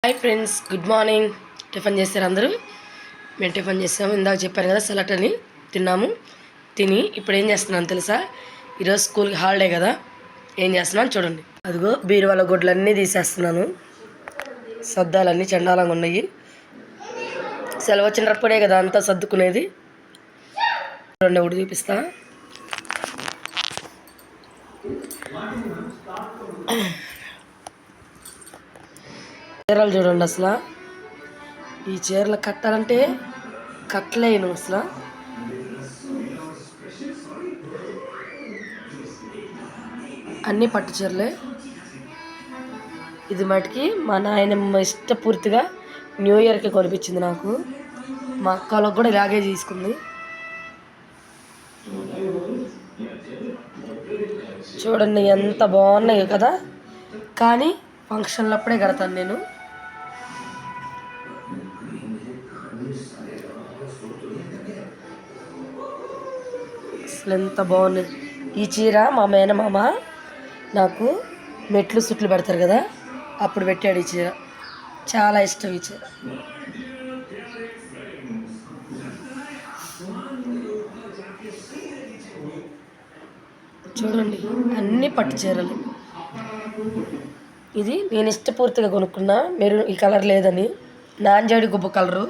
Hi friends, good morning. Tiffin చేస్తారు అందరూ. మేము టిఫిన్ చేసాము. ఇందాక చెప్పాను కదా, సలాడ్ అని తిన్నాము. తిని ఇప్పుడు ఏం చేస్తున్నాను తెలుసా? ఈరోజు స్కూల్కి హాలిడే కదా, ఏం చేస్తున్నాను చూడండి. అదిగో బీరువాల గుడ్లన్నీ తీసేస్తున్నాను. సర్దాలన్నీ చండాలంగా ఉన్నాయి. సెలవు వచ్చినప్పుడే కదా అంతా సర్దుకునేది. చూడండి, ఒకటి చూపిస్తా. చీరలు చూడండి, అసలు ఈ చీరలు కట్టాలంటే కట్టలేను అసలు. అన్నీ పట్టు చీరలే. ఇది మటుకి మా నాయనమ్మ ఇష్టపూర్తిగా న్యూ ఇయర్కి కొనిపించింది నాకు. మా అక్కలకు కూడా ఇలాగే తీసుకుంది. చూడండి ఎంత బాగున్నాయి కదా. కానీ ఫంక్షన్లప్పుడే కడతాను నేను. అసలు ఎంత బాగుంది ఈ చీర. మా మేనమామ నాకు మెట్లు సుట్లు పెడతారు కదా, అప్పుడు పెట్టాడు ఈ చీర. చాలా ఇష్టం ఈ చీర. చూడండి, అన్నీ పట్టు చీరలు. ఇది నేను ఇష్టపూర్తిగా కొనుక్కున్నా. మీరు ఈ కలర్ లేదని, నాంజేడి గుబ్బ కలరు.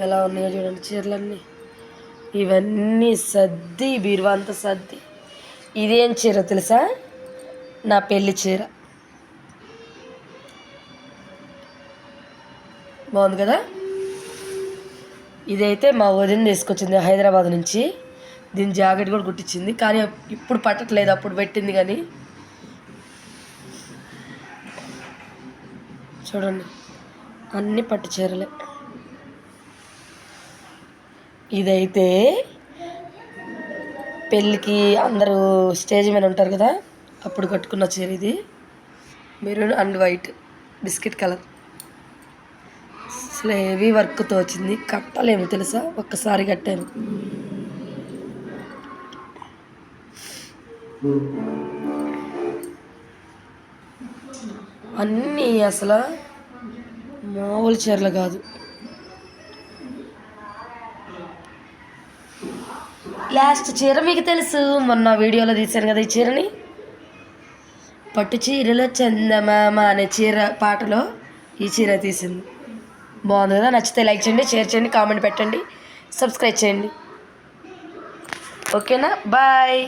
ఎలా ఉన్నాయో చూడండి చీరలన్నీ. ఇవన్నీ సర్ది, బీరువా అంతా సర్ది. ఇదేం చీర తెలుసా? నా పెళ్లి చీర. బాగుంది కదా. ఇదైతే మా వదిన తీసుకొచ్చింది హైదరాబాద్ నుంచి. దీని జాకెట్ కూడా కుట్టించింది, కానీ ఇప్పుడు పట్టట్లేదు, అప్పుడు పెట్టింది. కానీ చూడండి, అన్నీ పట్టు చీరలే. ఇదైతే పెళ్ళికి అందరూ స్టేజ్ మీద ఉంటారు కదా, అప్పుడు కట్టుకున్న చీర ఇది. Maroon and white biscuit colour. అసలు హెవీ వర్క్తో వచ్చింది. కట్టలేము తెలుసా, ఒక్కసారి కట్టాను. అన్నీ అసలు మామూలు చీరలు కాదు. లాస్ట్ చీర మీకు తెలుసు, మొన్న వీడియోలో తీశాను కదా ఈ చీరని. పట్టు చీరలో చందమామ అనే చీర పాటలో ఈ చీర తీసింది. బాగుంది కదా. నచ్చితే లైక్ చేయండి, షేర్ చేయండి, కామెంట్ పెట్టండి, సబ్స్క్రైబ్ చేయండి. ఓకేనా? బాయ్.